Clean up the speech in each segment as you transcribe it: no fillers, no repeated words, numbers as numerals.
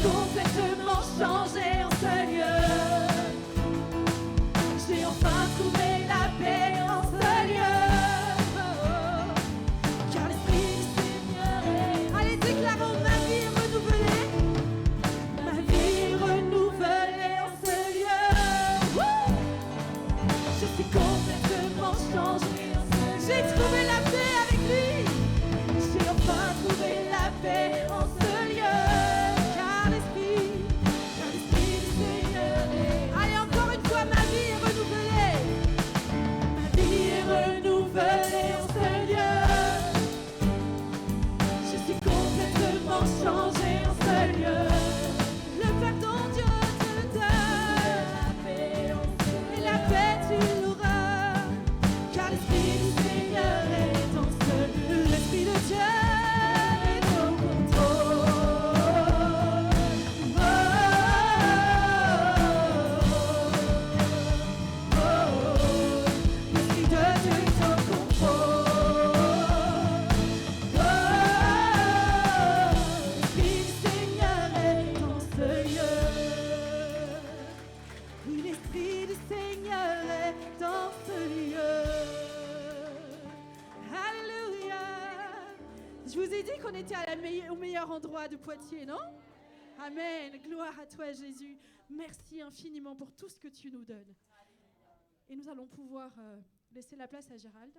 complètement changé en ce lieu. J'ai enfin trouvé la paix en ce lieu. Car l'Esprit du Seigneur est... Allez, déclarons ma vie renouvelée. Ma vie renouvelée en ce lieu. Je suis complètement changé en ce lieu. J'ai trouvé la paix avec lui. J'ai enfin trouvé la paix en ce lieu. Car l'Esprit du Seigneur est... Allez, encore une fois, ma vie est renouvelée. Ma vie est renouvelée en ce lieu. Je suis complètement changé en ce lieu. Le pardon Dieu te donne la paix et la paix tu l'auras. Car l'Esprit du Seigneur est dans ce lieu. L'Esprit de Dieu est au contrôle. L'Esprit de Dieu est au contrôle. L'Esprit du Seigneur est dans ce lieu. Oui, l'Esprit du Seigneur est dans ce lieu. Alléluia. Je vous ai dit qu'on était au meilleur endroit de Poitiers, non? Amen. Gloire à toi, Jésus. Merci infiniment pour tout ce que tu nous donnes. Et nous allons pouvoir laisser la place à Gérald.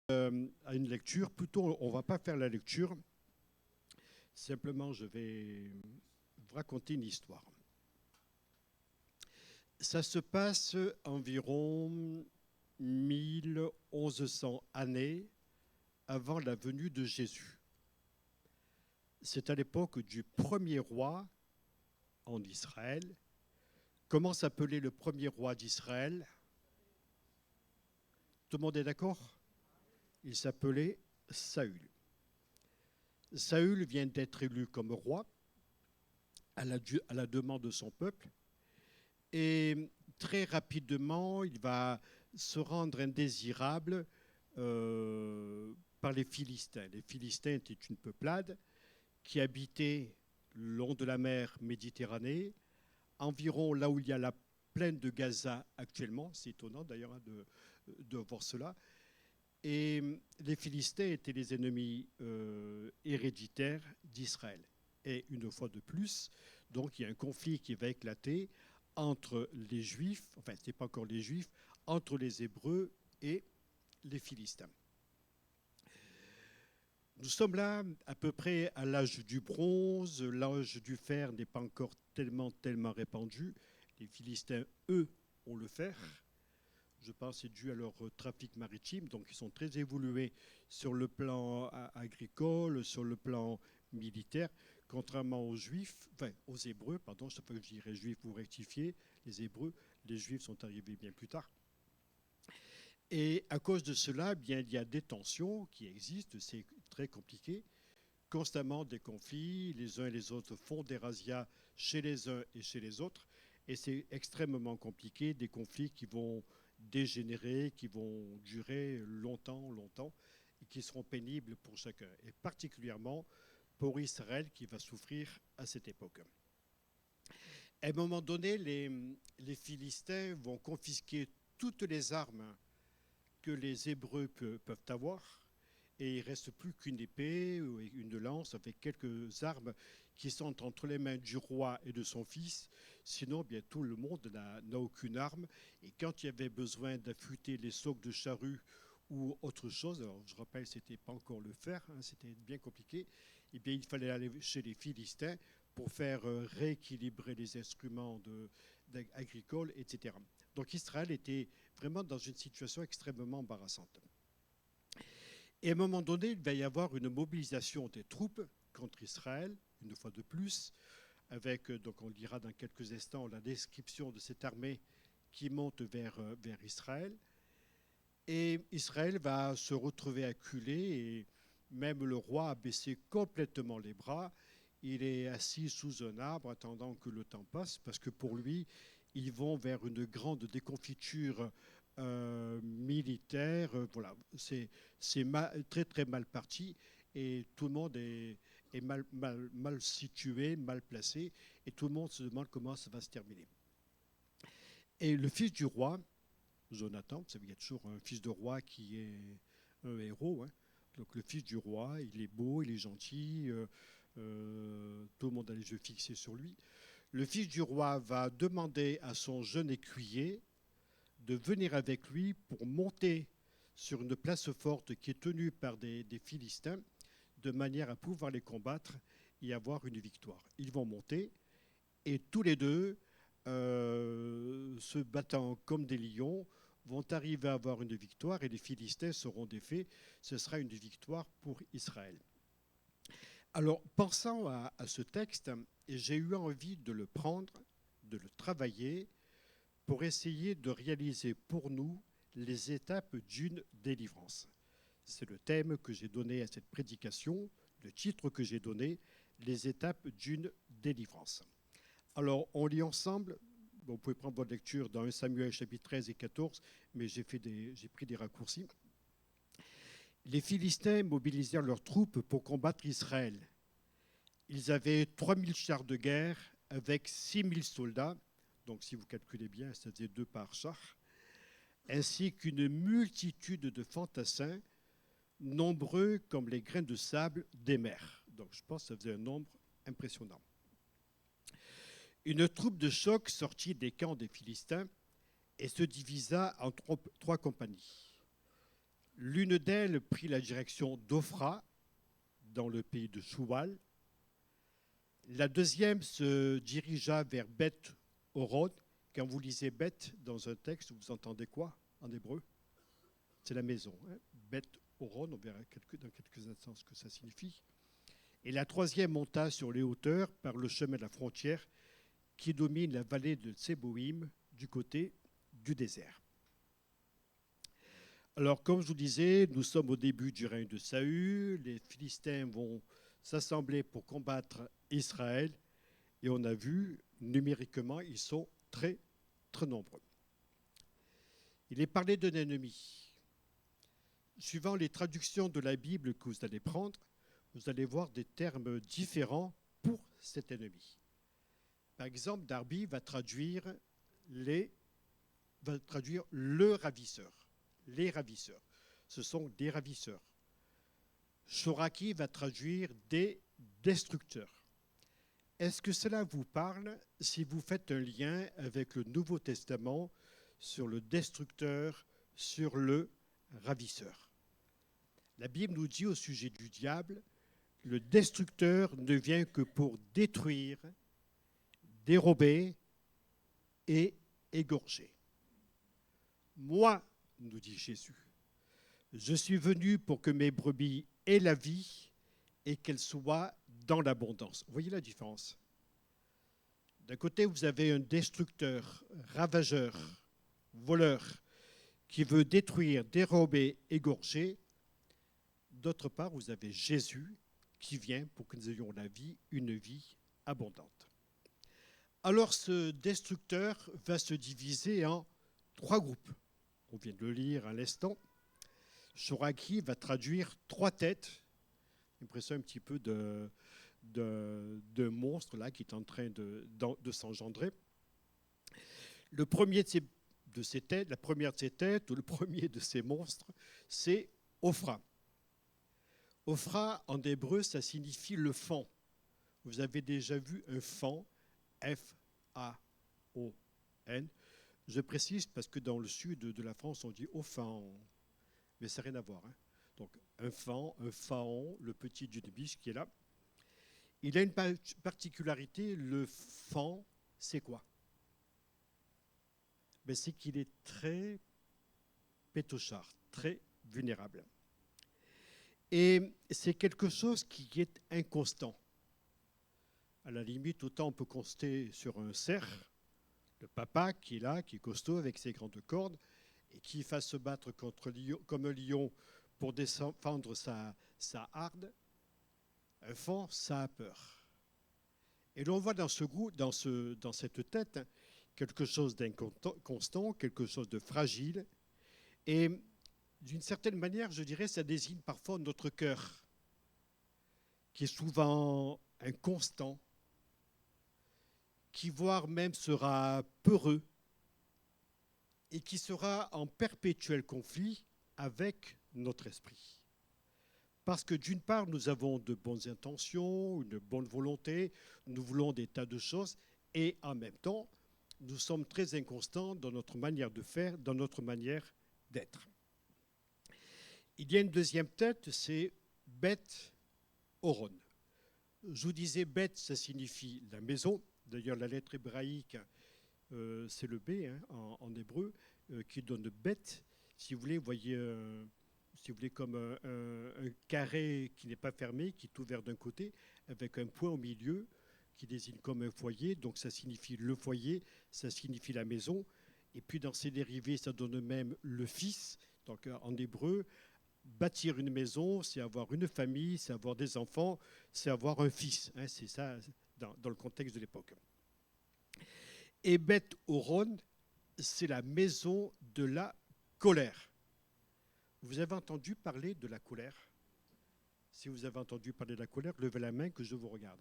À une lecture. Plutôt, on ne va pas faire la lecture. Simplement, je vais vous raconter une histoire. Ça se passe environ 1100 années avant la venue de Jésus. C'est à l'époque du premier roi en Israël. Comment s'appelait le premier roi d'Israël? Tout le monde est d'accord? Il s'appelait Saül. Saül vient d'être élu comme roi à la demande de son peuple. Et très rapidement, il va se rendre indésirable par les Philistins. Les Philistins étaient une peuplade qui habitait le long de la mer Méditerranée, environ là où il y a la plaine de Gaza actuellement. C'est étonnant d'ailleurs de voir cela. Et les Philistins étaient les ennemis héréditaires d'Israël. Et une fois de plus, donc il y a un conflit qui va éclater entre les Juifs, enfin ce n'est pas encore les Juifs, entre les Hébreux et les Philistins. Nous sommes là à peu près à l'âge du bronze, l'âge du fer n'est pas encore tellement répandu. Les Philistins, eux, ont le fer. Je pense que c'est dû à leur trafic maritime, donc ils sont très évolués sur le plan agricole, sur le plan militaire, contrairement aux Juifs, enfin aux Hébreux, pardon, chaque fois que je dirais Juifs, vous rectifiez, les Hébreux, les Juifs sont arrivés bien plus tard. Et à cause de cela, bien, il y a des tensions qui existent, c'est très compliqué, constamment des conflits, les uns et les autres font des razzias chez les uns et chez les autres, et c'est extrêmement compliqué, des conflits qui vont dégénérer, qui vont durer longtemps, et qui seront pénibles pour chacun, et particulièrement pour Israël qui va souffrir à cette époque. À un moment donné, les Philistins vont confisquer toutes les armes que les Hébreux peuvent avoir, et il ne reste plus qu'une épée ou une lance avec quelques armes qui sont entre les mains du roi et de son fils. Sinon, bien, tout le monde n'a aucune arme. Et quand il y avait besoin d'affûter les socs de charrue ou autre chose, alors je rappelle, ce n'était pas encore le fer, hein, c'était bien compliqué, eh bien, il fallait aller chez les Philistins pour faire rééquilibrer les instruments agricoles, etc. Donc Israël était vraiment dans une situation extrêmement embarrassante. Et à un moment donné, il va y avoir une mobilisation des troupes contre Israël, une fois de plus, avec, donc on lira dans quelques instants, la description de cette armée qui monte vers Israël. Et Israël va se retrouver acculé, et même le roi a baissé complètement les bras. Il est assis sous un arbre attendant que le temps passe, parce que pour lui, ils vont vers une grande déconfiture militaire. Voilà, c'est très très mal parti et tout le monde est mal situé, mal placé et tout le monde se demande comment ça va se terminer. Et le fils du roi, Jonathan, vous savez, il y a toujours un fils de roi qui est un héros, hein. Donc le fils du roi, il est beau, il est gentil, tout le monde a les yeux fixés sur lui. Le fils du roi va demander à son jeune écuyer de venir avec lui pour monter sur une place forte qui est tenue par des Philistins, de manière à pouvoir les combattre et avoir une victoire. Ils vont monter et tous les deux, se battant comme des lions, vont arriver à avoir une victoire et les Philistins seront défaits. Ce sera une victoire pour Israël. Alors, pensant à ce texte, j'ai eu envie de le prendre, de le travailler, pour essayer de réaliser pour nous les étapes d'une délivrance. C'est le thème que j'ai donné à cette prédication, le titre que j'ai donné, les étapes d'une délivrance. Alors, on lit ensemble. Bon, vous pouvez prendre votre lecture dans 1 Samuel chapitre 13 et 14, mais j'ai pris des raccourcis. Les Philistins mobilisèrent leurs troupes pour combattre Israël. Ils avaient 3000 chars de guerre avec 6000 soldats, donc si vous calculez bien, ça faisait 2 par char, ainsi qu'une multitude de fantassins, nombreux comme les grains de sable des mers. Donc je pense que ça faisait un nombre impressionnant. Une troupe de choc sortit des camps des Philistins et se divisa en 3 compagnies. L'une d'elles prit la direction d'Ophra, dans le pays de Choual. La deuxième se dirigea vers Beth-Horon. Quand vous lisez Beth dans un texte, vous entendez quoi en hébreu? C'est la maison. Hein? Beth-Horon, on verra dans quelques instants ce que ça signifie. Et la troisième monta sur les hauteurs par le chemin de la frontière qui domine la vallée de Tséboïm du côté du désert. Alors, comme je vous disais, nous sommes au début du règne de Saül. Les Philistins vont s'assembler pour combattre Israël. Et on a vu, numériquement, ils sont très, très nombreux. Il est parlé d'un ennemi. Suivant les traductions de la Bible que vous allez prendre, vous allez voir des termes différents pour cet ennemi. Par exemple, Darby va traduire le ravisseur. Les ravisseurs. Ce sont des ravisseurs. Shoraki va traduire des destructeurs. Est-ce que cela vous parle si vous faites un lien avec le Nouveau Testament sur le destructeur, sur le ravisseur? La Bible nous dit au sujet du diable, le destructeur ne vient que pour détruire, dérober et égorger. Moi, nous dit Jésus, je suis venu pour que mes brebis aient la vie et qu'elles soient dans l'abondance. Vous voyez la différence? D'un côté, vous avez un destructeur, ravageur, voleur, qui veut détruire, dérober, égorger. D'autre part, vous avez Jésus qui vient pour que nous ayons la vie, une vie abondante. Alors ce destructeur va se diviser en 3 groupes. On vient de le lire à l'instant. Shoraki va traduire 3 têtes. L'impression un petit peu de monstre là, qui est en train de s'engendrer. Le premier de ces têtes, la première de ces têtes, ou le premier de ces monstres, c'est Ophra. Ophra, en hébreu, ça signifie le faon. Vous avez déjà vu un faon, F-A-O-N. Je précise parce que dans le sud de la France, on dit Ophan, mais ça n'a rien à voir. Hein. Donc un faon, le petit d'une biche qui est là. Il a une particularité, le faon, c'est quoi? Ben, c'est qu'il est très pétochard, très vulnérable. Et c'est quelque chose qui est inconstant. À la limite, autant on peut compter sur un cerf, le papa qui est là, qui est costaud avec ses grandes cordes, et qui va se battre comme un lion pour défendre sa harde. Un faon, ça a peur. Et l'on voit dans cette tête quelque chose d'inconstant, quelque chose de fragile. Et d'une certaine manière, je dirais, ça désigne parfois notre cœur, qui est souvent inconstant, qui voire même sera peureux et qui sera en perpétuel conflit avec notre esprit. Parce que d'une part, nous avons de bonnes intentions, une bonne volonté, nous voulons des tas de choses, et en même temps, nous sommes très inconstants dans notre manière de faire, dans notre manière d'être. Il y a une deuxième tête, c'est Beth Horon. Je vous disais, Beth, ça signifie la maison. D'ailleurs, la lettre hébraïque, c'est le B en hébreu, qui donne Beth. Si vous voulez, vous voyez, si vous voulez comme un carré qui n'est pas fermé, qui est ouvert d'un côté, avec un point au milieu qui désigne comme un foyer. Donc ça signifie le foyer, ça signifie la maison. Et puis dans ses dérivés, ça donne même le fils. Donc en hébreu, bâtir une maison, c'est avoir une famille, c'est avoir des enfants, c'est avoir un fils. C'est ça dans le contexte de l'époque. Et Beth Horon, c'est la maison de la colère. Vous avez entendu parler de la colère? Si vous avez entendu parler de la colère, levez la main que je vous regarde.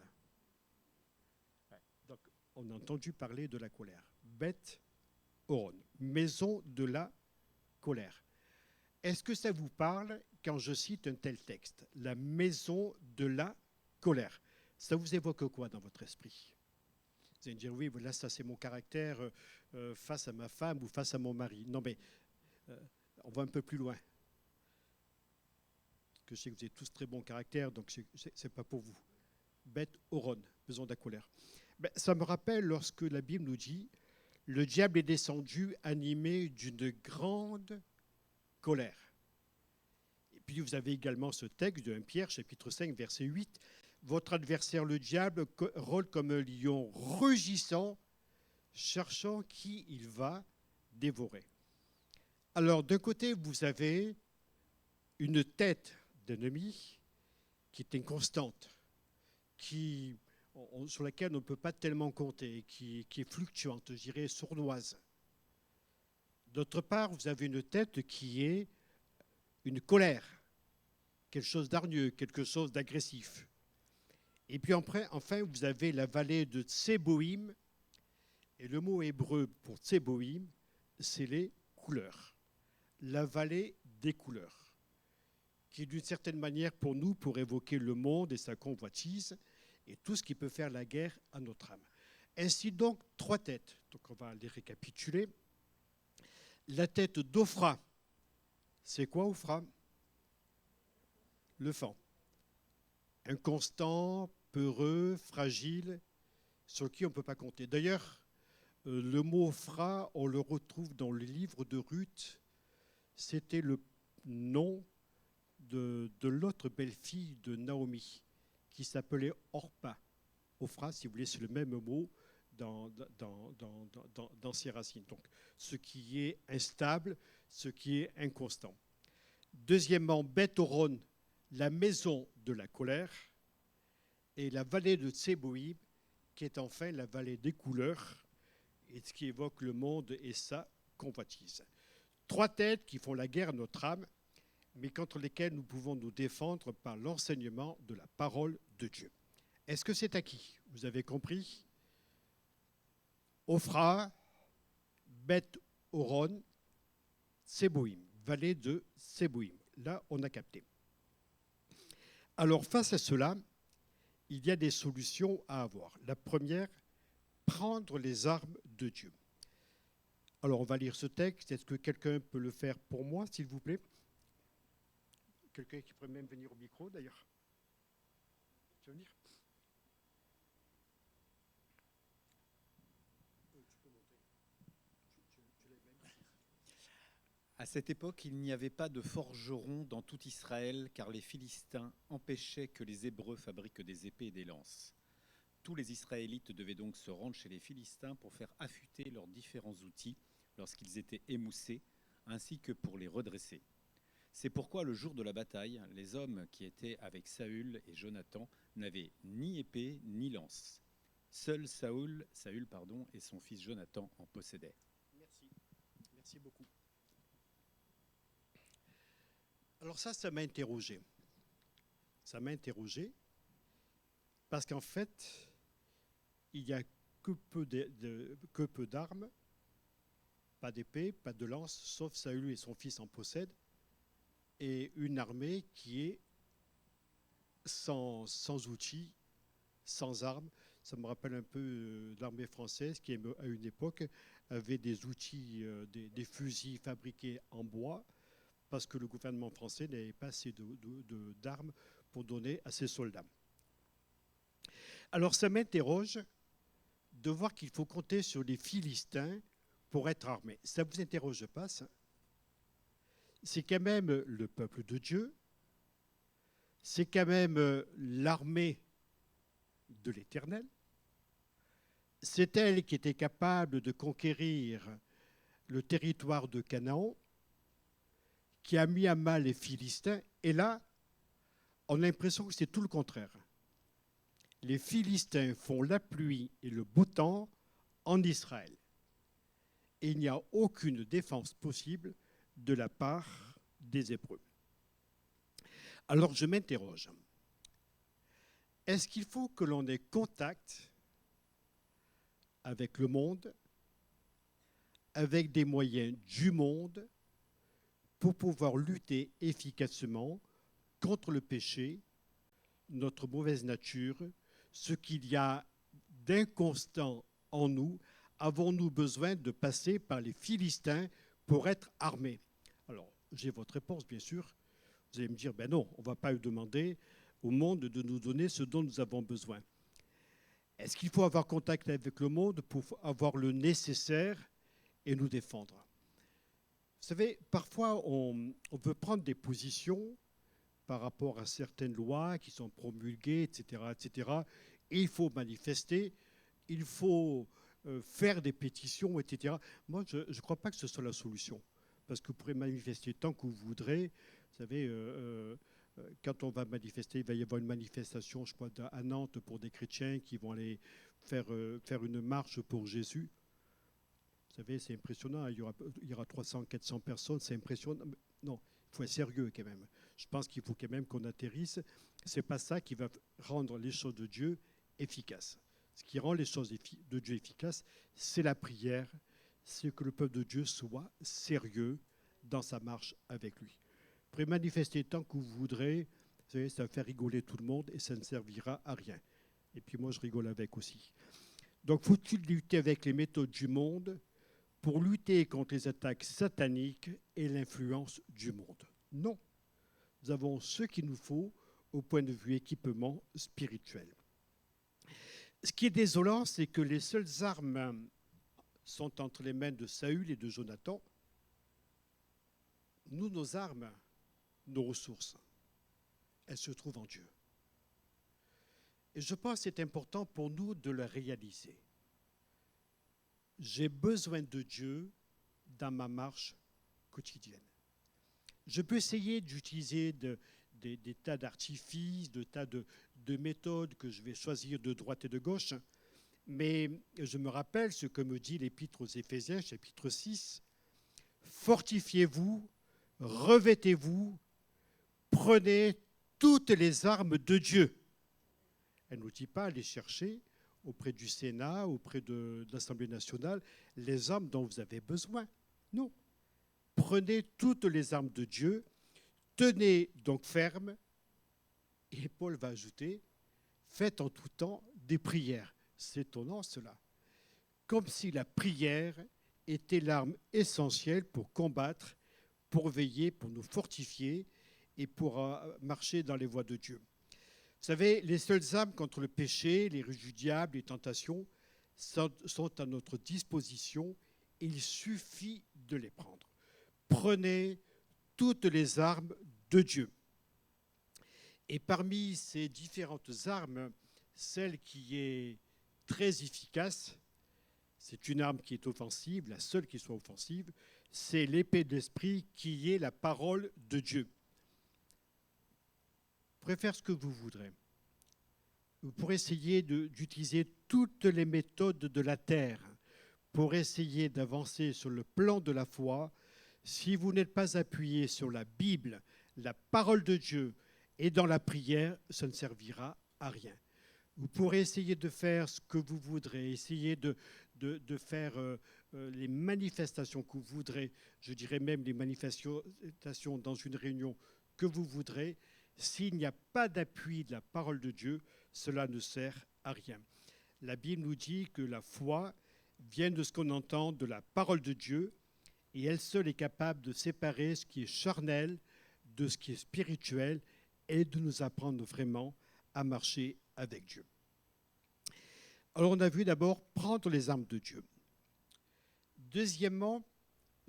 Donc, on a entendu parler de la colère. Beth Horon, maison de la colère. Est-ce que ça vous parle quand je cite un tel texte? La maison de la colère. Ça vous évoque quoi dans votre esprit? Vous allez me dire, oui, voilà, ça c'est mon caractère face à ma femme ou face à mon mari. Non, mais on va un peu plus loin. Que je sais que vous avez tous très bon caractère, donc ce n'est pas pour vous. Beth Horon, maison de la colère. Ben, ça me rappelle lorsque la Bible nous dit « Le diable est descendu animé d'une grande colère ». Et puis vous avez également ce texte de 1 Pierre, chapitre 5, verset 8. « Votre adversaire, le diable, rôle comme un lion rugissant, cherchant qui il va dévorer. » Alors d'un côté, vous avez une tête d'ennemi qui est inconstante, sur laquelle on ne peut pas tellement compter, qui est fluctuante, je dirais sournoise. D'autre part, vous avez une tête qui est une colère, quelque chose d'hargneux, quelque chose d'agressif. Et puis enfin, vous avez la vallée de Tseboïm, et le mot hébreu pour Tseboïm, c'est les couleurs. La vallée des couleurs, qui d'une certaine manière pour nous, pour évoquer le monde et sa convoitise, et tout ce qui peut faire la guerre à notre âme. Ainsi donc, 3 têtes. Donc on va les récapituler. La tête d'Ophra. C'est quoi Ophra? Le fan. Inconstant, peureux, fragile, sur qui on ne peut pas compter. D'ailleurs, le mot Ophra, on le retrouve dans le livre de Ruth. C'était le nom de l'autre belle-fille de Naomi, qui s'appelait Orpa. Ophra, si vous voulez, c'est le même mot dans ses racines. Donc, ce qui est instable, ce qui est inconstant. Deuxièmement, Beth Horon, la maison de la colère, et la vallée de Tseboïm, qui est enfin la vallée des couleurs, et ce qui évoque le monde et sa convoitise. 3 têtes qui font la guerre à notre âme, mais contre lesquelles nous pouvons nous défendre par l'enseignement de la parole de Dieu. Est-ce que c'est acquis? Vous avez compris? Ophra, Beth Horon, Tseboïm, vallée de Tseboïm. Là, on a capté. Alors, face à cela, il y a des solutions à avoir. La première, prendre les armes de Dieu. Alors, on va lire ce texte. Est-ce que quelqu'un peut le faire pour moi, s'il vous plaît? Quelqu'un qui pourrait même venir au micro, d'ailleurs. Tu veux venir? À cette époque, il n'y avait pas de forgerons dans tout Israël, car les Philistins empêchaient que les Hébreux fabriquent des épées et des lances. Tous les Israélites devaient donc se rendre chez les Philistins pour faire affûter leurs différents outils lorsqu'ils étaient émoussés, ainsi que pour les redresser. C'est pourquoi le jour de la bataille, les hommes qui étaient avec Saül et Jonathan n'avaient ni épée ni lance. Seul Saül et son fils Jonathan en possédaient. Merci. Merci beaucoup. Alors ça m'a interrogé. Ça m'a interrogé parce qu'en fait, il n'y a que peu d'armes, pas d'épée, pas de lance, sauf Saül et son fils en possèdent, et une armée qui est sans outils, sans armes. Ça me rappelle un peu l'armée française qui, à une époque, avait des outils, des fusils fabriqués en bois, parce que le gouvernement français n'avait pas assez d'armes pour donner à ses soldats. Alors ça m'interroge de voir qu'il faut compter sur les Philistins pour être armés. Ça ne vous interroge pas, ça? C'est quand même le peuple de Dieu, c'est quand même l'armée de l'Éternel. C'est elle qui était capable de conquérir le territoire de Canaan, qui a mis à mal les Philistins. Et là, on a l'impression que c'est tout le contraire. Les Philistins font la pluie et le beau temps en Israël. Et il n'y a aucune défense possible de la part des Hébreux. Alors je m'interroge. Est-ce qu'il faut que l'on ait contact avec le monde, avec des moyens du monde, pour pouvoir lutter efficacement contre le péché, notre mauvaise nature, ce qu'il y a d'inconstant en nous? Avons-nous besoin de passer par les Philistins pour être armés? Alors, j'ai votre réponse, bien sûr. Vous allez me dire, ben non, on ne va pas demander au monde de nous donner ce dont nous avons besoin. Est-ce qu'il faut avoir contact avec le monde pour avoir le nécessaire et nous défendre? Vous savez, parfois, on veut prendre des positions par rapport à certaines lois qui sont promulguées, etc., etc. Et il faut manifester, il faut faire des pétitions, etc. Moi, je ne crois pas que ce soit la solution. Parce que vous pourrez manifester tant que vous voudrez. Vous savez, quand on va manifester, il va y avoir une manifestation, je crois, à Nantes pour des chrétiens qui vont aller faire une marche pour Jésus. Vous savez, c'est impressionnant. Il y aura 300, 400 personnes, c'est impressionnant. Non, il faut être sérieux quand même. Je pense qu'il faut quand même qu'on atterrisse. Ce n'est pas ça qui va rendre les choses de Dieu efficaces. Ce qui rend les choses de Dieu efficaces, c'est la prière, c'est que le peuple de Dieu soit sérieux dans sa marche avec lui. Vous pourrez manifester tant que vous voudrez, vous savez, ça va faire rigoler tout le monde et ça ne servira à rien. Et puis moi, je rigole avec aussi. Donc, faut-il lutter avec les méthodes du monde pour lutter contre les attaques sataniques et l'influence du monde? Non. Nous avons ce qu'il nous faut au point de vue équipement spirituel. Ce qui est désolant, c'est que les seules armes sont entre les mains de Saül et de Jonathan. Nous, nos armes, nos ressources, elles se trouvent en Dieu. Et je pense que c'est important pour nous de le réaliser. J'ai besoin de Dieu dans ma marche quotidienne. Je peux essayer d'utiliser des tas d'artifices, des tas de méthodes que je vais choisir de droite et de gauche, mais je me rappelle ce que me dit l'Épître aux Éphésiens, chapitre 6. Fortifiez-vous, revêtez-vous, prenez toutes les armes de Dieu. Elle ne nous dit pas aller chercher auprès du Sénat, auprès de l'Assemblée nationale, les armes dont vous avez besoin. Non. Prenez toutes les armes de Dieu, tenez donc ferme, et Paul va ajouter, faites en tout temps des prières. C'est étonnant cela. Comme si la prière était l'arme essentielle pour combattre, pour veiller, pour nous fortifier et pour marcher dans les voies de Dieu. Vous savez, les seules armes contre le péché, les ruses du diable, les tentations, sont à notre disposition et il suffit de les prendre. Prenez toutes les armes de Dieu. Et parmi ces différentes armes, celle qui est très efficace, c'est une arme qui est offensive, la seule qui soit offensive, c'est l'épée de l'esprit qui est la parole de Dieu. Vous pourrez faire ce que vous voudrez. pour essayer d'utiliser toutes les méthodes de la terre, pour essayer d'avancer sur le plan de la foi, si vous n'êtes pas appuyé sur la Bible, la parole de Dieu et dans la prière, ça ne servira à rien. Vous pourrez essayer de faire ce que vous voudrez, essayer de faire les manifestations que vous voudrez, je dirais même les manifestations dans une réunion que vous voudrez. S'il n'y a pas d'appui de la parole de Dieu, cela ne sert à rien. La Bible nous dit que la foi vient de ce qu'on entend de la parole de Dieu, et elle seule est capable de séparer ce qui est charnel de ce qui est spirituel et de nous apprendre vraiment à marcher avec Dieu. Alors on a vu d'abord prendre les armes de Dieu. Deuxièmement,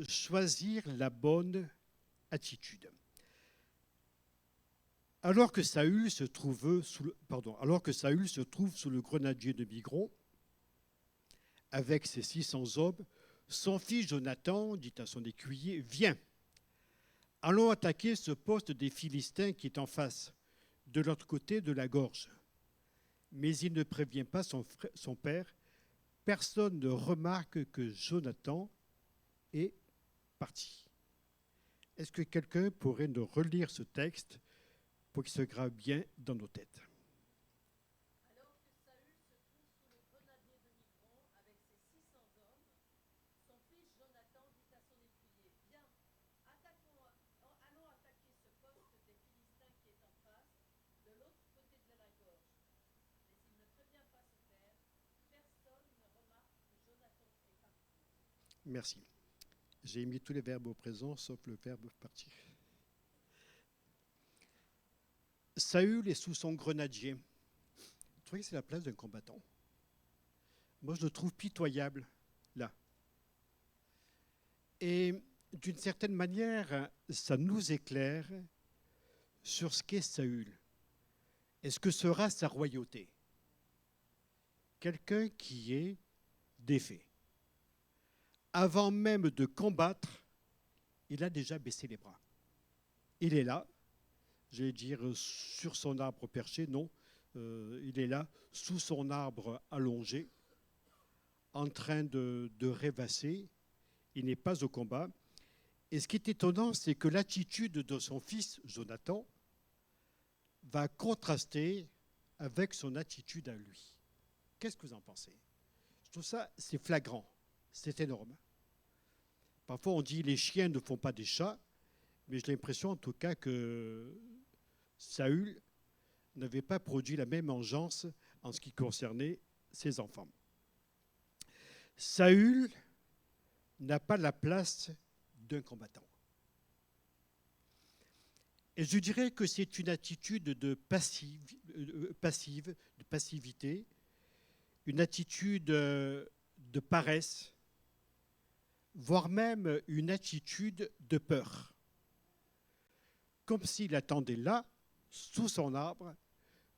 choisir la bonne attitude. Alors que Saül se trouve sous le grenadier de Migron, avec ses 600 hommes, son fils Jonathan dit à son écuyer, « Viens, allons attaquer ce poste des Philistins qui est en face, de l'autre côté de la gorge. » Mais il ne prévient pas son père. Personne ne remarque que Jonathan est parti. Est-ce que quelqu'un pourrait nous relire ce texte pour qu'il se grave bien dans nos têtes? Alors que Saül se trouve sous le grenadier de Migron avec ses 600 hommes, son fils Jonathan dit à son écuyer, « Viens, allons attaquer ce poste des Philistins qui est en face, de l'autre côté de la gorge. » Mais il ne prévient pas son père. Personne ne remarque que Jonathan est parti. Merci. J'ai mis tous les verbes au présent, sauf le verbe partir. Saül est sous son grenadier. Vous trouvez que c'est la place d'un combattant? Moi, je le trouve pitoyable, là. Et d'une certaine manière, ça nous éclaire sur ce qu'est Saül. Et ce que sera sa royauté. Quelqu'un qui est défait. Avant même de combattre, il a déjà baissé les bras. Il est là, je vais dire sur son arbre perché, non, il est là, sous son arbre allongé, en train de rêvasser. Il n'est pas au combat. Et ce qui est étonnant, c'est que l'attitude de son fils, Jonathan, va contraster avec son attitude à lui. Qu'est-ce que vous en pensez? Je trouve ça, c'est flagrant, c'est énorme. Parfois, on dit les chiens ne font pas des chats, mais j'ai l'impression en tout cas que Saül n'avait pas produit la même engeance en ce qui concernait ses enfants. Saül n'a pas la place d'un combattant. Et je dirais que c'est une attitude de passivité, une attitude de paresse, voire même une attitude de peur. Comme s'il attendait là, sous son arbre,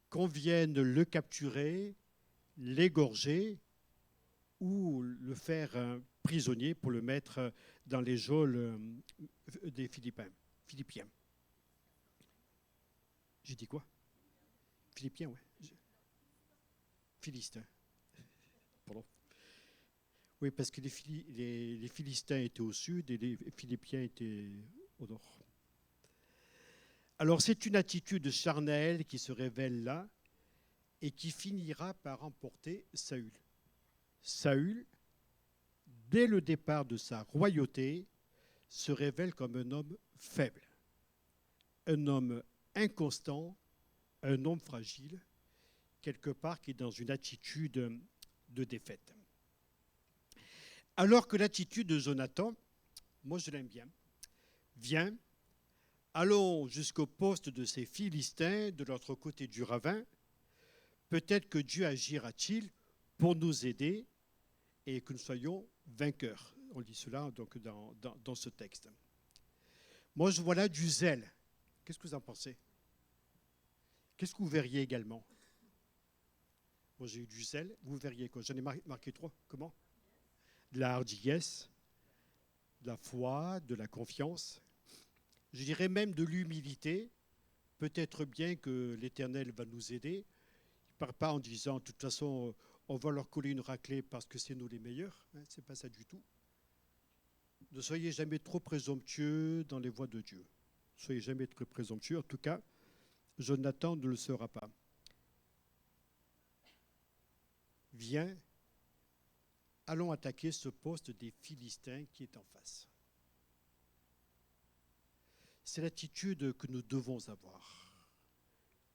qu'on vienne le capturer, l'égorger ou le faire prisonnier pour le mettre dans les geôles des Philippiens. J'ai dit quoi? Philippiens, oui. Philistins. Pardon. Oui, parce que les Philistins étaient au sud et les Philippiens étaient au nord. Alors c'est une attitude charnelle qui se révèle là et qui finira par emporter Saül. Saül, dès le départ de sa royauté, se révèle comme un homme faible, un homme inconstant, un homme fragile, quelque part qui est dans une attitude de défaite. Alors que l'attitude de Jonathan, moi je l'aime bien, viens, allons jusqu'au poste de ces Philistins de l'autre côté du ravin, peut-être que Dieu agira-t-il pour nous aider et que nous soyons vainqueurs. On lit cela donc dans ce texte. Moi je vois là du zèle. Qu'est-ce que vous en pensez? Qu'est-ce que vous verriez également? Moi j'ai eu du zèle, vous verriez quoi? J'en ai marqué 3. Comment? De la hardiesse, de la foi, de la confiance, je dirais même de l'humilité. Peut-être bien que l'Éternel va nous aider. part pas en disant, de toute façon, on va leur coller une raclée parce que c'est nous les meilleurs. Hein, ce n'est pas ça du tout. Ne soyez jamais trop présomptueux dans les voies de Dieu. Ne soyez jamais trop présomptueux. En tout cas, Jonathan ne le sera pas. Viens, allons attaquer ce poste des Philistins qui est en face. C'est l'attitude que nous devons avoir.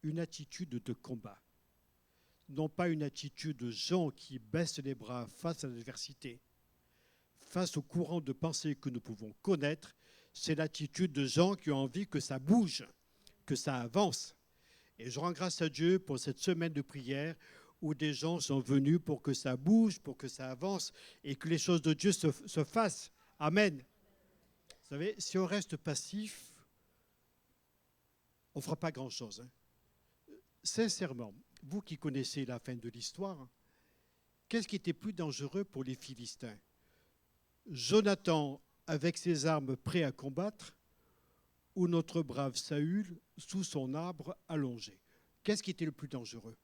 Une attitude de combat. Non pas une attitude de gens qui baissent les bras face à l'adversité, face au courant de pensée que nous pouvons connaître. C'est l'attitude de gens qui ont envie que ça bouge, que ça avance. Et je rends grâce à Dieu pour cette semaine de prière où des gens sont venus pour que ça bouge, pour que ça avance et que les choses de Dieu se fassent. Amen. Vous savez, si on reste passif, on ne fera pas grand-chose. Hein. Sincèrement, vous qui connaissez la fin de l'histoire, qu'est-ce qui était plus dangereux pour les Philistins? Jonathan avec ses armes prêt à combattre ou notre brave Saül sous son arbre allongé? Qu'est-ce qui était le plus dangereux?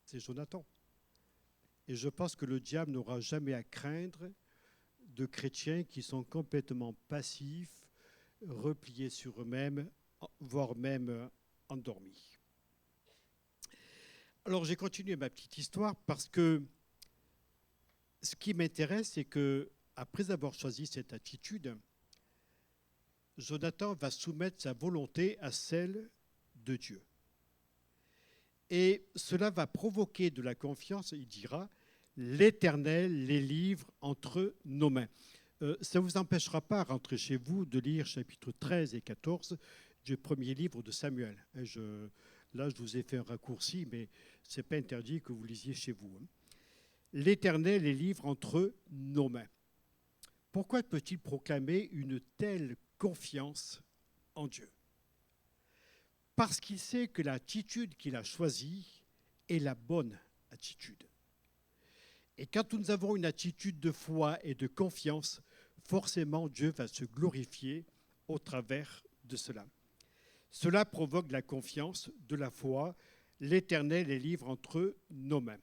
C'est Jonathan. Et je pense que le diable n'aura jamais à craindre de chrétiens qui sont complètement passifs, repliés sur eux-mêmes, voire même endormis. Alors j'ai continué ma petite histoire parce que ce qui m'intéresse, c'est que après avoir choisi cette attitude, Jonathan va soumettre sa volonté à celle de Dieu. Et cela va provoquer de la confiance, il dira, l'Éternel les livre entre nos mains. Ça ne vous empêchera pas, rentrer chez vous, de lire chapitres 13 et 14 du premier livre de Samuel. Là, je vous ai fait un raccourci, mais ce n'est pas interdit que vous lisiez chez vous. L'Éternel les livre entre nos mains. Pourquoi peut-il proclamer une telle confiance en Dieu? Parce qu'il sait que l'attitude qu'il a choisie est la bonne attitude. Et quand nous avons une attitude de foi et de confiance, forcément Dieu va se glorifier au travers de cela. Cela provoque de la confiance, de la foi. L'Éternel les livre entre nos mains.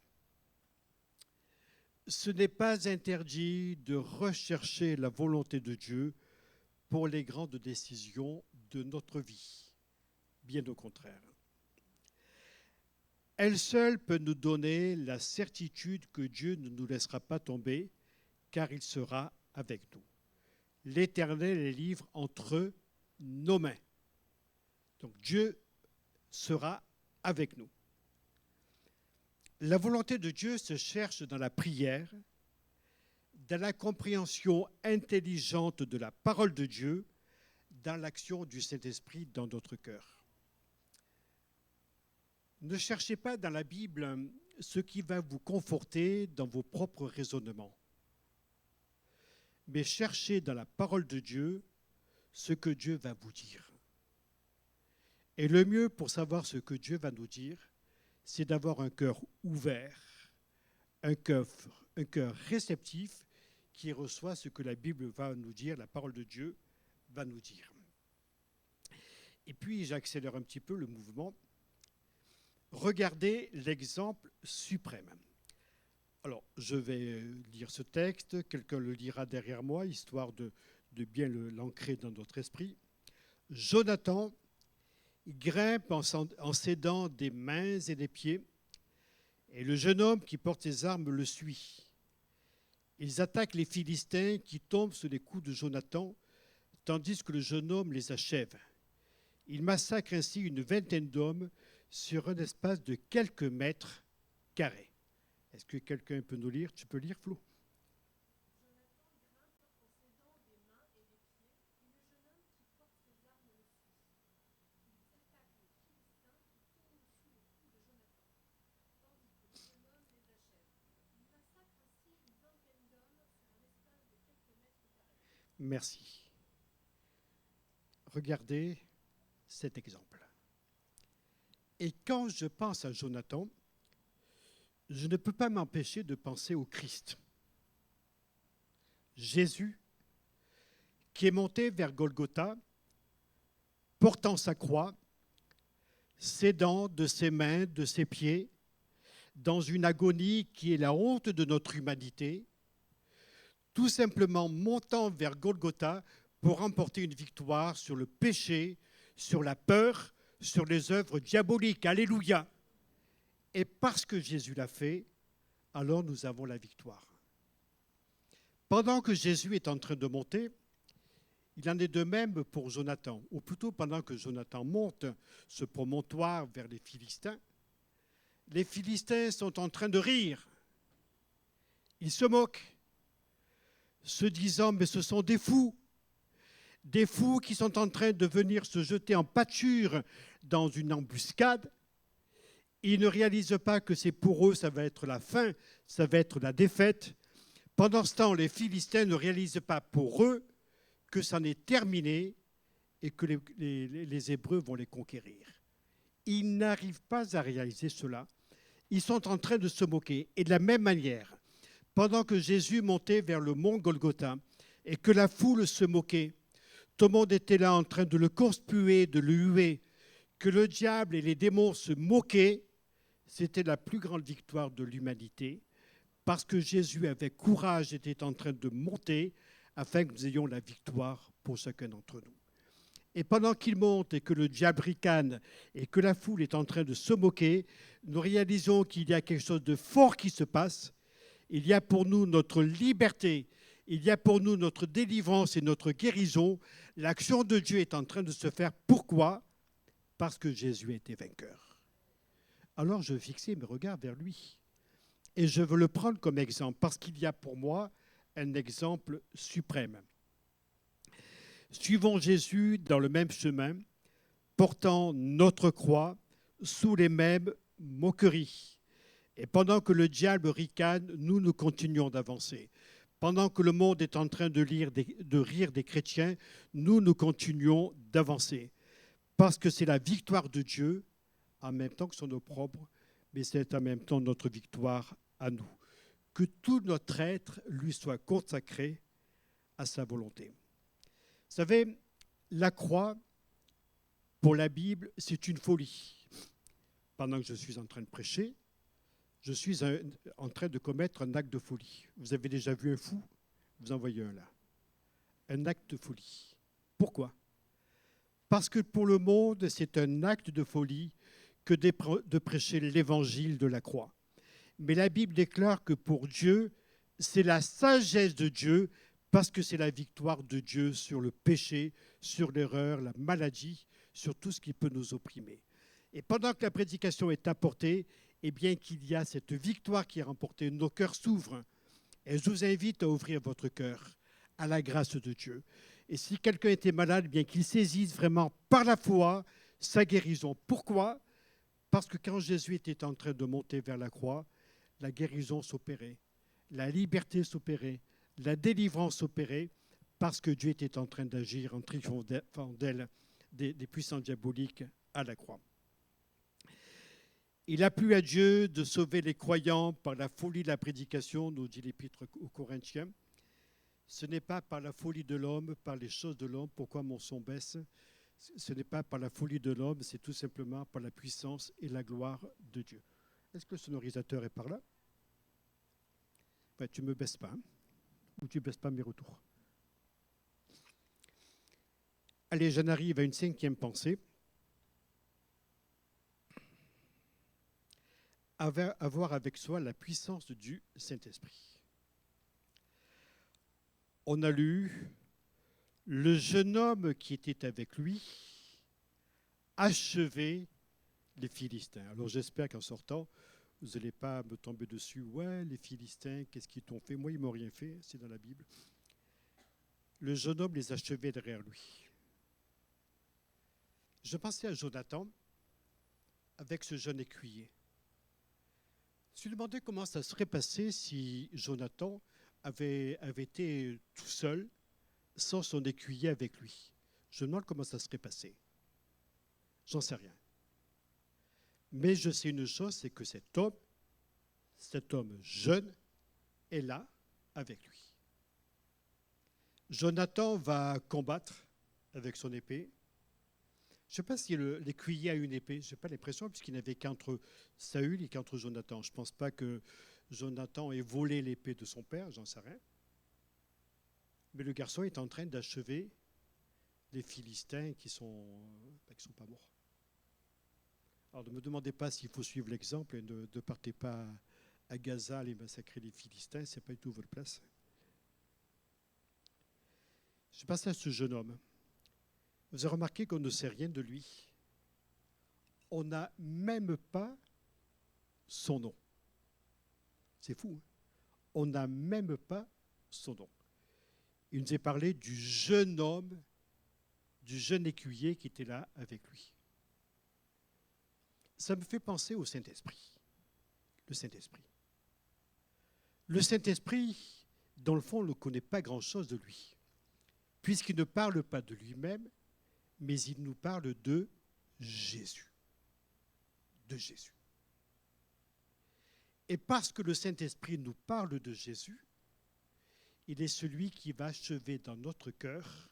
Ce n'est pas interdit de rechercher la volonté de Dieu pour les grandes décisions de notre vie. Bien au contraire. Elle seule peut nous donner la certitude que Dieu ne nous laissera pas tomber, car il sera avec nous. L'Éternel les livre entre nos mains. Donc Dieu sera avec nous. La volonté de Dieu se cherche dans la prière, dans la compréhension intelligente de la parole de Dieu, dans l'action du Saint-Esprit dans notre cœur. Ne cherchez pas dans la Bible ce qui va vous conforter dans vos propres raisonnements, mais cherchez dans la parole de Dieu ce que Dieu va vous dire. Et le mieux pour savoir ce que Dieu va nous dire, c'est d'avoir un cœur ouvert, un cœur réceptif qui reçoit ce que la Bible va nous dire, la parole de Dieu va nous dire. Et puis, j'accélère un petit peu le mouvement. Regardez l'exemple suprême. Alors, je vais lire ce texte, quelqu'un le lira derrière moi, histoire de bien l'ancrer dans notre esprit. Jonathan grimpe en s'aidant des mains et des pieds, et le jeune homme qui porte ses armes le suit. Ils attaquent les Philistins qui tombent sous les coups de Jonathan, tandis que le jeune homme les achève. Il massacre ainsi une vingtaine d'hommes sur un espace de quelques mètres carrés. Est-ce que quelqu'un peut nous lire? Tu peux lire, Flo? Merci. Regardez cet exemple. Et quand je pense à Jonathan, je ne peux pas m'empêcher de penser au Christ. Jésus, qui est monté vers Golgotha, portant sa croix, ses dents, de ses mains, de ses pieds, dans une agonie qui est la honte de notre humanité, tout simplement montant vers Golgotha pour remporter une victoire sur le péché, sur la peur, sur les œuvres diaboliques. Alléluia. Et parce que Jésus l'a fait, alors nous avons la victoire. Pendant que Jésus est en train de monter, il en est de même pour Jonathan, ou plutôt pendant que Jonathan monte ce promontoire vers les Philistins sont en train de rire. Ils se moquent, se disant, mais ce sont des fous qui sont en train de venir se jeter en pâture dans une embuscade. Ils ne réalisent pas que c'est pour eux, ça va être la fin, ça va être la défaite. Pendant ce temps, les Philistins ne réalisent pas pour eux que c'en est terminé et que les Hébreux vont les conquérir. Ils n'arrivent pas à réaliser cela. Ils sont en train de se moquer. Et de la même manière, pendant que Jésus montait vers le mont Golgotha et que la foule se moquait, tout le monde était là en train de le conspuer, de le huer, que le diable et les démons se moquaient, c'était la plus grande victoire de l'humanité, parce que Jésus, avec courage, était en train de monter afin que nous ayons la victoire pour chacun d'entre nous. Et pendant qu'il monte et que le diable ricane et que la foule est en train de se moquer, nous réalisons qu'il y a quelque chose de fort qui se passe. Il y a pour nous notre liberté, il y a pour nous notre délivrance et notre guérison. L'action de Dieu est en train de se faire. Pourquoi ? Parce que Jésus était vainqueur. Alors je fixais mes regards vers lui. Et je veux le prendre comme exemple, parce qu'il y a pour moi un exemple suprême. Suivons Jésus dans le même chemin, portant notre croix sous les mêmes moqueries. Et pendant que le diable ricane, nous continuons d'avancer. Pendant que le monde est en train de rire des chrétiens, nous continuons d'avancer. Parce que c'est la victoire de Dieu, en même temps que son opprobre, mais c'est en même temps notre victoire à nous. Que tout notre être lui soit consacré à sa volonté. Vous savez, la croix, pour la Bible, c'est une folie. Pendant que je suis en train de prêcher, je suis en train de commettre un acte de folie. Vous avez déjà vu un fou ? Vous en voyez un là. Un acte de folie. Pourquoi ? Parce que pour le monde, c'est un acte de folie que de prêcher l'évangile de la croix. Mais la Bible déclare que pour Dieu, c'est la sagesse de Dieu, parce que c'est la victoire de Dieu sur le péché, sur l'erreur, la maladie, sur tout ce qui peut nous opprimer. Et pendant que la prédication est apportée, eh bien qu'il y a cette victoire qui est remportée, nos cœurs s'ouvrent. Et je vous invite à ouvrir votre cœur à la grâce de Dieu. Et si quelqu'un était malade, eh bien qu'il saisisse vraiment par la foi sa guérison. Pourquoi ? Parce que quand Jésus était en train de monter vers la croix, la guérison s'opérait, la liberté s'opérait, la délivrance s'opérait, parce que Dieu était en train d'agir en triomphant d'elle des puissants diaboliques à la croix. Il a plu à Dieu de sauver les croyants par la folie de la prédication, nous dit l'Épître aux Corinthiens. Ce n'est pas par la folie de l'homme, par les choses de l'homme, pourquoi mon son baisse. Ce n'est pas par la folie de l'homme, c'est tout simplement par la puissance et la gloire de Dieu. Est-ce que le sonorisateur est par là ? Ouais, tu ne me baisses pas, hein ? Ou tu ne baisses pas mes retours. Allez, j'en arrive à une cinquième pensée. Avoir avec soi la puissance du Saint-Esprit. On a lu le jeune homme qui était avec lui achever les Philistins. Alors j'espère qu'en sortant, vous n'allez pas me tomber dessus. Ouais, les Philistins, qu'est-ce qu'ils t'ont fait ? Moi, ils ne m'ont rien fait, c'est dans la Bible. Le jeune homme les achevait derrière lui. Je pensais à Jonathan avec ce jeune écuyer. Je me suis demandé comment ça serait passé si Jonathan avait été tout seul, sans son écuyer avec lui. Je me demande comment ça serait passé. J'en sais rien. Mais je sais une chose, c'est que cet homme jeune, est là avec lui. Jonathan va combattre avec son épée. Je ne sais pas si l'écuyer a une épée. Je n'ai pas l'impression, puisqu'il n'avait qu'entre Saül et qu'entre Jonathan. Je ne pense pas que Jonathan ait volé l'épée de son père, j'en sais rien. Mais le garçon est en train d'achever les Philistins qui sont pas morts. Alors ne me demandez pas s'il faut suivre l'exemple et ne partez pas à Gaza aller massacrer les Philistins, ce n'est pas du tout votre place. Je passe à ce jeune homme. Vous avez remarqué qu'on ne sait rien de lui. On n'a même pas son nom. C'est fou, hein? On n'a même pas son nom. Il nous est parlé du jeune homme, du jeune écuyer qui était là avec lui. Ça me fait penser au Saint-Esprit. Le Saint-Esprit. Le Saint-Esprit, dans le fond, on ne connaît pas grand-chose de lui, puisqu'il ne parle pas de lui-même, mais il nous parle de Jésus. De Jésus. Et parce que le Saint-Esprit nous parle de Jésus, il est celui qui va achever dans notre cœur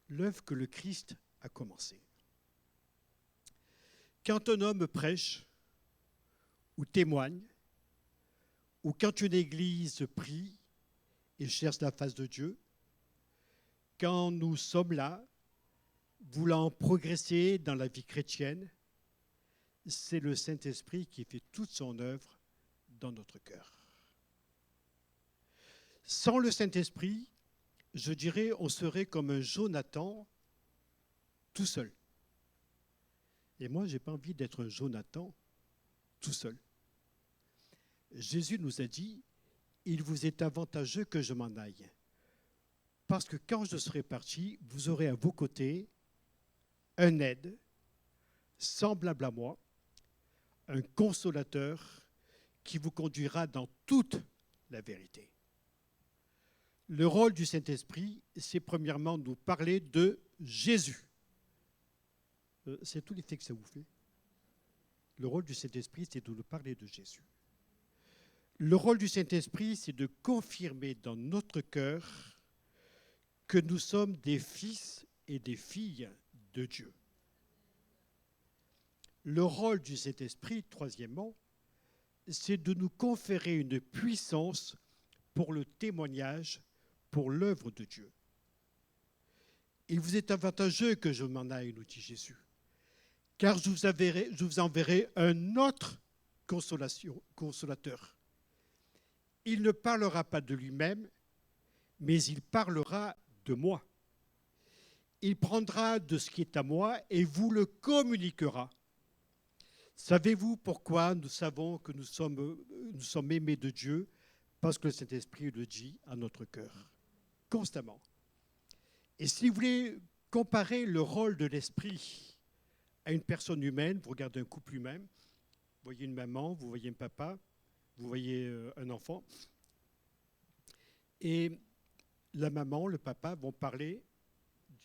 l'œuvre que le Christ a commencée. Quand un homme prêche ou témoigne, ou quand une église prie et cherche la face de Dieu, quand nous sommes là, voulant progresser dans la vie chrétienne, c'est le Saint-Esprit qui fait toute son œuvre dans notre cœur. Sans le Saint-Esprit, je dirais, on serait comme un Jonathan tout seul. Et moi, je n'ai pas envie d'être un Jonathan tout seul. Jésus nous a dit, il vous est avantageux que je m'en aille. Parce que quand je serai parti, vous aurez à vos côtés un aide, semblable à moi, un consolateur qui vous conduira dans toute la vérité. Le rôle du Saint-Esprit, c'est premièrement nous parler de Jésus. C'est tout l'effet que ça vous fait. Le rôle du Saint-Esprit, c'est de nous parler de Jésus. Le rôle du Saint-Esprit, c'est de confirmer dans notre cœur que nous sommes des fils et des filles de Dieu. Le rôle du Saint-Esprit, troisièmement, c'est de nous conférer une puissance pour le témoignage, pour l'œuvre de Dieu. Il vous est avantageux que je m'en aille, nous dit Jésus, car je vous enverrai un autre consolateur. Il ne parlera pas de lui-même, mais il parlera de moi. Il prendra de ce qui est à moi et vous le communiquera. Savez-vous pourquoi nous savons que nous sommes aimés de Dieu? Parce que le Saint-Esprit le dit à notre cœur, constamment. Et si vous voulez comparer le rôle de l'Esprit à une personne humaine, vous regardez un couple humain, vous voyez une maman, vous voyez un papa, vous voyez un enfant, et la maman, le papa vont parler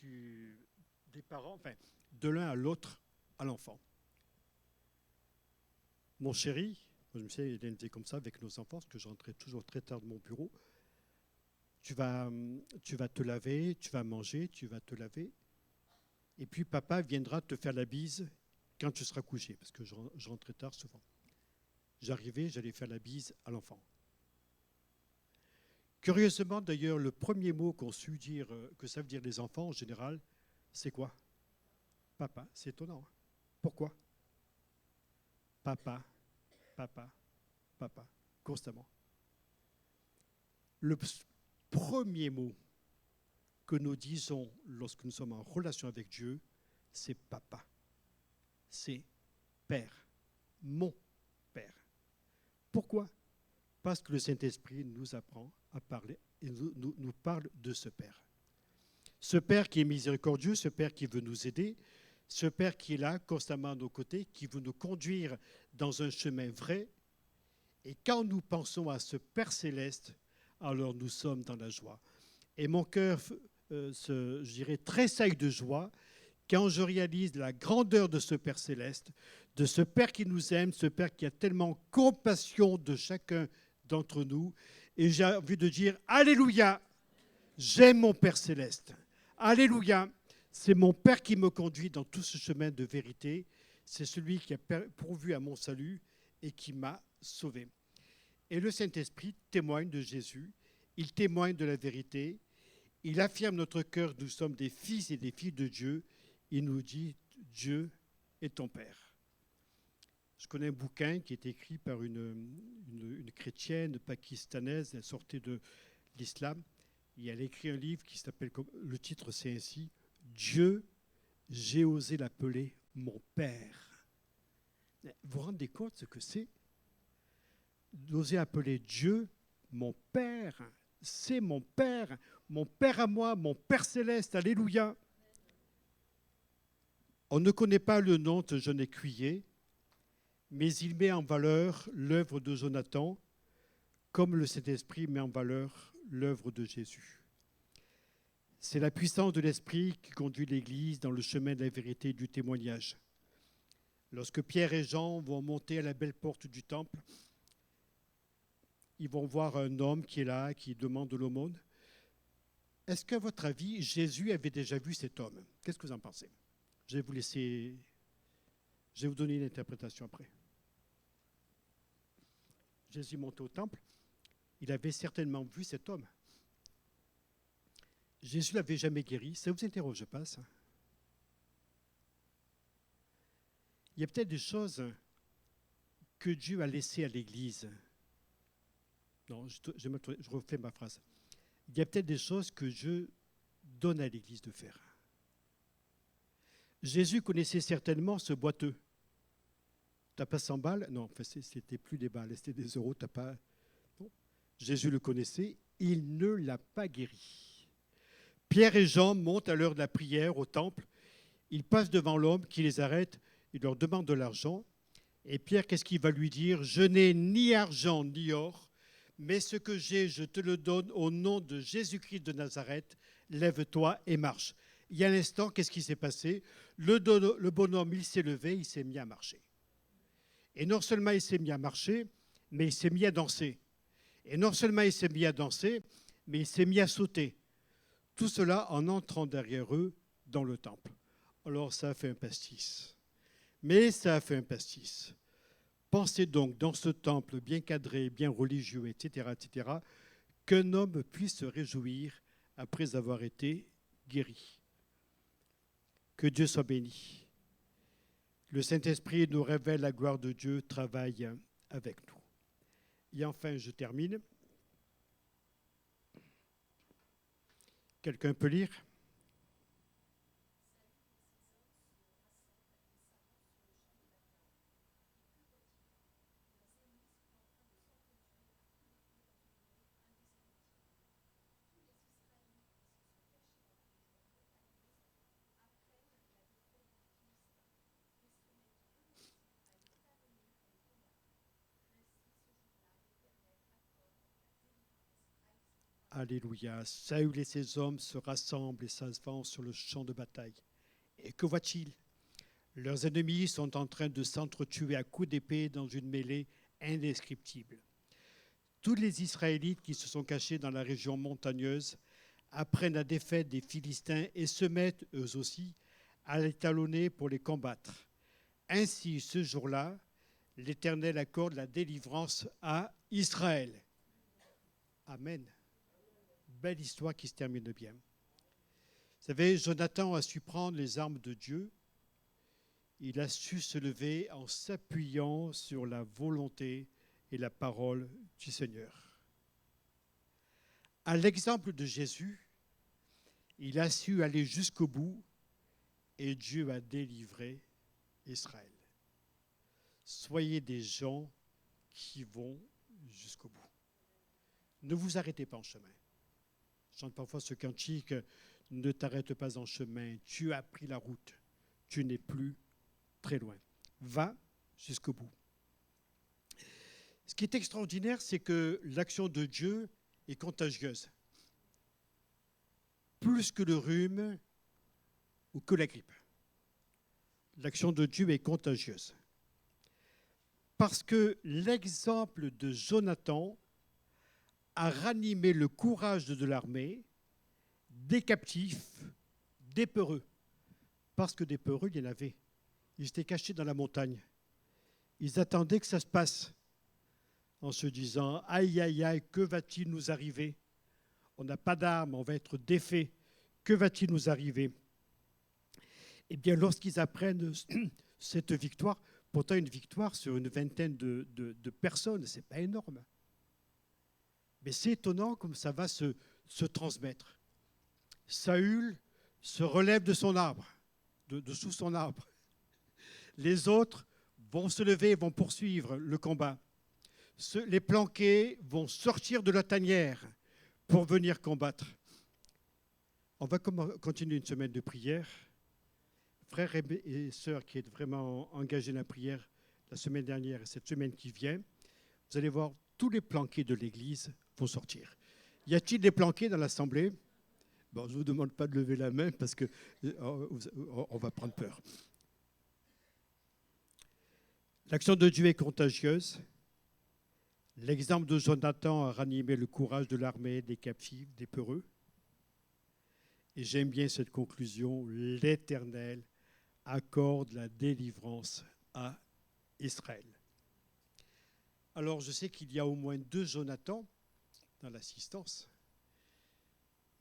des parents, enfin, de l'un à l'autre, à l'enfant. Mon chéri, je me sais, il était comme ça avec nos enfants, parce que je rentrais toujours très tard de mon bureau. Tu vas te laver, tu vas manger, tu vas te laver. Et puis papa viendra te faire la bise quand tu seras couché, parce que je rentrais tard souvent. J'arrivais, j'allais faire la bise à l'enfant. Curieusement, d'ailleurs, le premier mot qu'ont su dire, que savent dire les enfants en général, c'est quoi? Papa. C'est étonnant. Hein? Pourquoi? Papa, papa, papa, constamment. Le premier mot que nous disons lorsque nous sommes en relation avec Dieu, c'est papa. C'est Père, mon Père. Pourquoi? Parce que le Saint-Esprit nous apprend à parler et nous parle de ce Père. Ce Père qui est miséricordieux, ce Père qui veut nous aider, ce Père qui est là constamment à nos côtés, qui veut nous conduire dans un chemin vrai. Et quand nous pensons à ce Père céleste, alors nous sommes dans la joie. Et mon cœur, je dirais, tressaille de joie quand je réalise la grandeur de ce Père céleste, de ce Père qui nous aime, ce Père qui a tellement compassion de chacun d'entre nous. Et j'ai envie de dire, Alléluia, j'aime mon Père céleste. Alléluia, C'est mon Père qui me conduit dans tout ce chemin de vérité. C'est celui qui a pourvu à mon salut et qui m'a sauvé. Et le Saint-Esprit témoigne de Jésus. Il témoigne de la vérité. Il affirme notre cœur, nous sommes des fils et des filles de Dieu. Il nous dit, Dieu est ton Père. Je connais un bouquin qui est écrit par une chrétienne pakistanaise, elle sortait de l'islam. Et elle a écrit un livre qui s'appelle, le titre c'est ainsi, Dieu, j'ai osé l'appeler mon Père. Vous vous rendez compte ce que c'est d'oser appeler Dieu mon Père? C'est mon Père à moi, mon Père céleste, alléluia. On ne connaît pas le nom de jeune écuyer, mais il met en valeur l'œuvre de Jonathan, comme le Saint-Esprit met en valeur l'œuvre de Jésus. C'est la puissance de l'Esprit qui conduit l'Église dans le chemin de la vérité et du témoignage. Lorsque Pierre et Jean vont monter à la belle porte du temple, ils vont voir un homme qui est là, qui demande de l'aumône. Est-ce qu'à votre avis, Jésus avait déjà vu cet homme? Qu'est-ce que vous en pensez? Je vais vous donner une interprétation après. Jésus monte au temple, il avait certainement vu cet homme. Jésus ne l'avait jamais guéri. Ça vous interroge, je passe. Il y a peut-être des choses que Dieu a laissées à l'Église. Non, je refais ma phrase. Il y a peut-être des choses que Dieu donne à l'Église de faire. Jésus connaissait certainement ce boiteux. T'as pas 100 balles? Non, enfin, c'était plus des balles, c'était des euros. T'as pas... Non. Jésus le connaissait, il ne l'a pas guéri. Pierre et Jean montent à l'heure de la prière au temple. Ils passent devant l'homme qui les arrête. Il leur demande de l'argent. Et Pierre, qu'est-ce qu'il va lui dire? Je n'ai ni argent ni or, mais ce que j'ai, je te le donne au nom de Jésus-Christ de Nazareth. Lève-toi et marche. Il y a un instant, qu'est-ce qui s'est passé? Le bonhomme, il s'est levé, il s'est mis à marcher. Et non seulement il s'est mis à marcher, mais il s'est mis à danser. Et non seulement il s'est mis à danser, mais il s'est mis à sauter. Tout cela en entrant derrière eux dans le temple. Alors ça a fait un pastis. Mais ça a fait un pastis. Pensez donc dans ce temple bien cadré, bien religieux, etc., qu'un homme puisse se réjouir après avoir été guéri. Que Dieu soit béni. Le Saint-Esprit nous révèle la gloire de Dieu, travaille avec nous. Et enfin, je termine. Quelqu'un peut lire? Alléluia. Saül et ses hommes se rassemblent et s'avancent sur le champ de bataille. Et que voient-ils? Leurs ennemis sont en train de s'entretuer à coups d'épée dans une mêlée indescriptible. Tous les Israélites qui se sont cachés dans la région montagneuse apprennent la défaite des Philistins et se mettent, eux aussi, à les talonner pour les combattre. Ainsi, ce jour-là, l'Éternel accorde la délivrance à Israël. Amen. Belle histoire qui se termine bien. Vous savez, Jonathan a su prendre les armes de Dieu. Il a su se lever en s'appuyant sur la volonté et la parole du Seigneur. À l'exemple de Jésus, il a su aller jusqu'au bout et Dieu a délivré Israël. Soyez des gens qui vont jusqu'au bout. Ne vous arrêtez pas en chemin. Je chante parfois ce cantique, ne t'arrête pas en chemin, tu as pris la route, tu n'es plus très loin. Va jusqu'au bout. Ce qui est extraordinaire, c'est que l'action de Dieu est contagieuse. Plus que le rhume ou que la grippe. L'action de Dieu est contagieuse. Parce que l'exemple de Jonathan a ranimé le courage de l'armée, des captifs, des peureux. parce que des peureux, il y en avait. Ils étaient cachés dans la montagne. Ils attendaient que ça se passe en se disant « Aïe, aïe, aïe, que va-t-il nous arriver? On n'a pas d'armes, on va être défaits. Que va-t-il nous arriver ?» Eh bien, lorsqu'ils apprennent cette victoire, pourtant une victoire sur une vingtaine de personnes, ce n'est pas énorme. Mais c'est étonnant comme ça va se transmettre. Saül se relève de son arbre, de sous son arbre. Les autres vont se lever et vont poursuivre le combat. Les planqués vont sortir de la tanière pour venir combattre. On va continuer une semaine de prière. Frères et sœurs qui êtes vraiment engagés dans la prière la semaine dernière et cette semaine qui vient, vous allez voir, tous les planqués de l'Église vont sortir. Y a-t-il des planqués dans l'Assemblée? Bon, je ne vous demande pas de lever la main parce qu'on va prendre peur. L'action de Dieu est contagieuse. L'exemple de Jonathan a ranimé le courage de l'armée, des captifs, des peureux. Et j'aime bien cette conclusion, l'Éternel accorde la délivrance à Israël. Alors, je sais qu'il y a au moins 2 Jonathan dans l'assistance.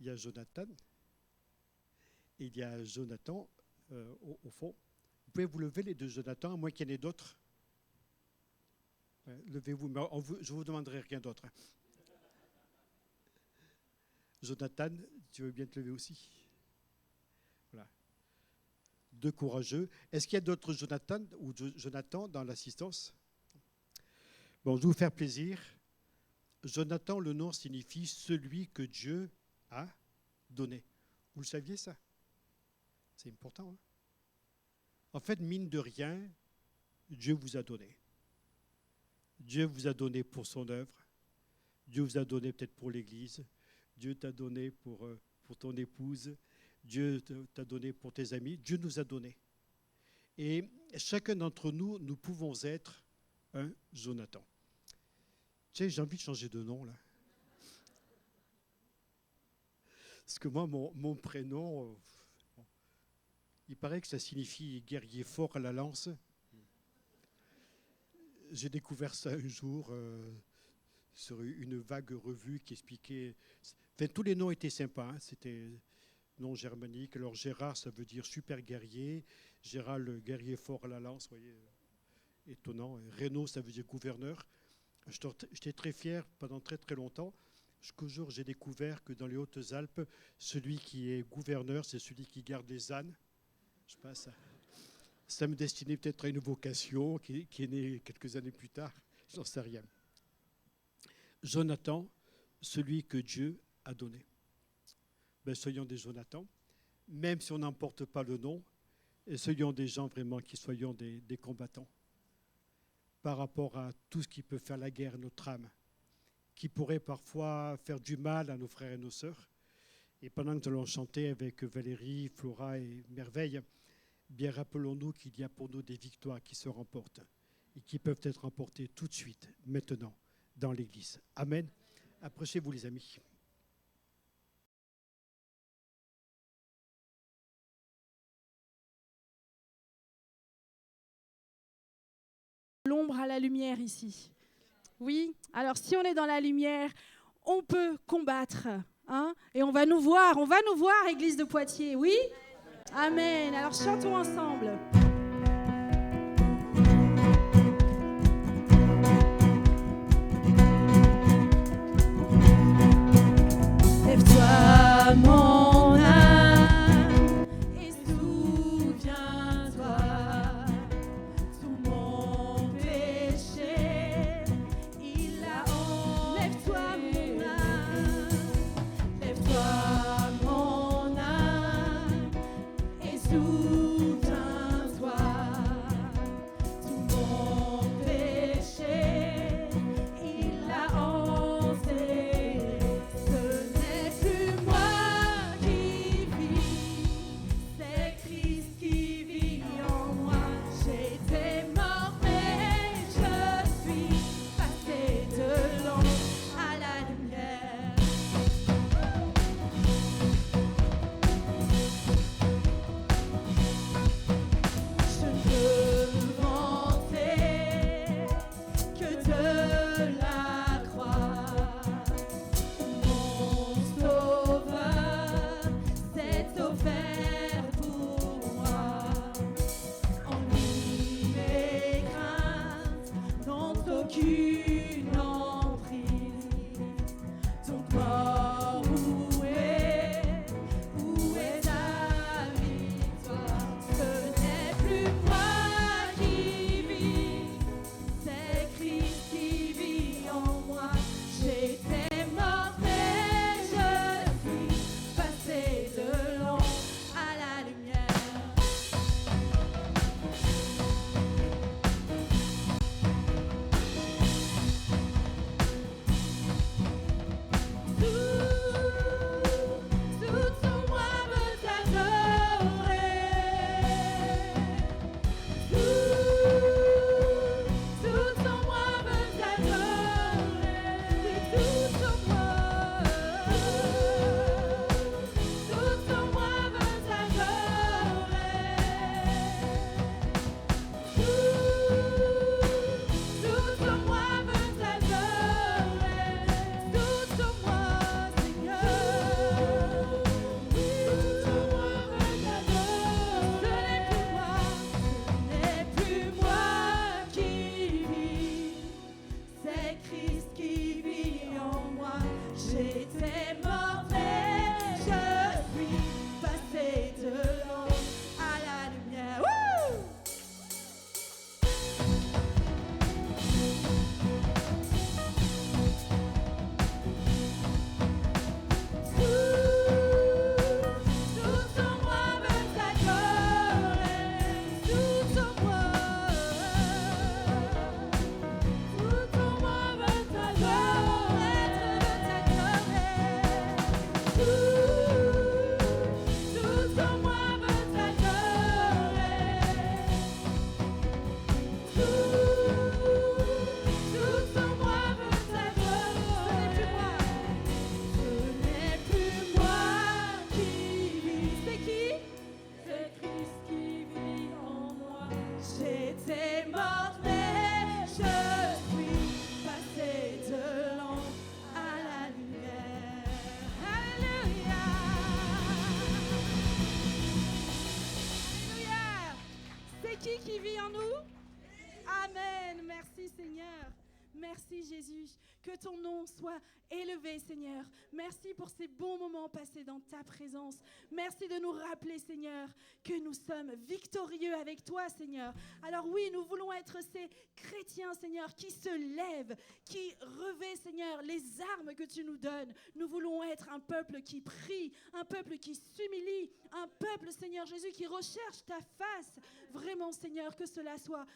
Il y a Jonathan et il y a Jonathan au fond. Vous pouvez vous lever, les 2 Jonathan, à moins qu'il y en ait d'autres. Levez-vous, mais je ne vous demanderai rien d'autre. Jonathan, tu veux bien te lever aussi? Voilà. 2 courageux. Est-ce qu'il y a d'autres Jonathan dans l'assistance? Bon, je vais vous faire plaisir. Jonathan, le nom signifie celui que Dieu a donné. Vous le saviez ça? C'est important. Hein? En fait, mine de rien, Dieu vous a donné. Dieu vous a donné pour son œuvre. Dieu vous a donné peut-être pour l'Église. Dieu t'a donné pour ton épouse. Dieu t'a donné pour tes amis. Dieu nous a donné. Et chacun d'entre nous, nous pouvons être un Jonathan. Tu sais, j'ai envie de changer de nom, là. Parce que moi, mon prénom, il paraît que ça signifie guerrier fort à la lance. J'ai découvert ça un jour sur une vague revue qui expliquait... Enfin, tous les noms étaient sympas, hein, c'était nom germanique. Alors Gérard, ça veut dire super guerrier. Gérard, le guerrier fort à la lance, vous voyez, étonnant. Renaud, ça veut dire gouverneur. J'étais très fier pendant très très longtemps. Jusqu'au jour où j'ai découvert que dans les Hautes-Alpes, celui qui est gouverneur, c'est celui qui garde les ânes. Je sais pas, ça me destinait peut-être à une vocation qui est née quelques années plus tard. J'en sais rien. Jonathan, celui que Dieu a donné. Ben, soyons des Jonathan, même si on n'emporte pas le nom, et soyons des gens vraiment qui soyons des combattants par rapport à tout ce qui peut faire la guerre à notre âme, qui pourrait parfois faire du mal à nos frères et nos sœurs. Et pendant que nous allons chanter avec Valérie, Flora et Merveille, bien rappelons-nous qu'il y a pour nous des victoires qui se remportent et qui peuvent être remportées tout de suite, maintenant, dans l'Église. Amen. Approchez-vous, les amis. L'ombre à la lumière ici. Oui, alors si on est dans la lumière, on peut combattre. Hein, et on va nous voir, Église de Poitiers. Oui? Amen. Alors chantons ensemble. Lève-toi, mon âme, et souviens-toi, tout mon péché, il a enlevé. Lève-toi, mon âme, lève-toi, mon âme, et souviens-toi. qui vit en nous? Amen. Merci Seigneur. Merci Jésus, que ton nom soit élevé Seigneur. Merci pour ces bons moments passés dans ta présence. Merci de nous rappeler Seigneur que nous sommes victorieux avec toi Seigneur. Alors oui, nous voulons être ces chrétiens Seigneur qui se lèvent, qui revêtent Seigneur les armes que tu nous donnes. Nous voulons être un peuple qui prie, un peuple qui s'humilie, un peuple Seigneur Jésus qui recherche ta face. Vraiment Seigneur, que cela soit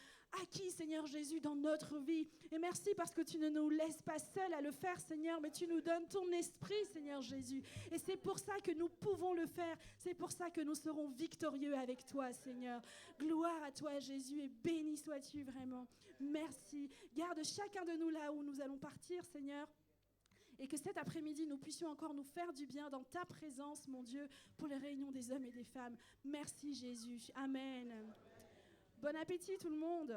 acquis, Seigneur Jésus, dans notre vie. Et merci parce que tu ne nous laisses pas seuls à le faire, Seigneur, mais tu nous donnes ton esprit, Seigneur Jésus. Et c'est pour ça que nous pouvons le faire. C'est pour ça que nous serons victorieux avec toi, Seigneur. Gloire à toi, Jésus, et béni sois-tu vraiment. Merci. Garde chacun de nous là où nous allons partir, Seigneur. Et que cet après-midi, nous puissions encore nous faire du bien dans ta présence, mon Dieu, pour les réunions des hommes et des femmes. Merci, Jésus. Amen. Bon appétit tout le monde.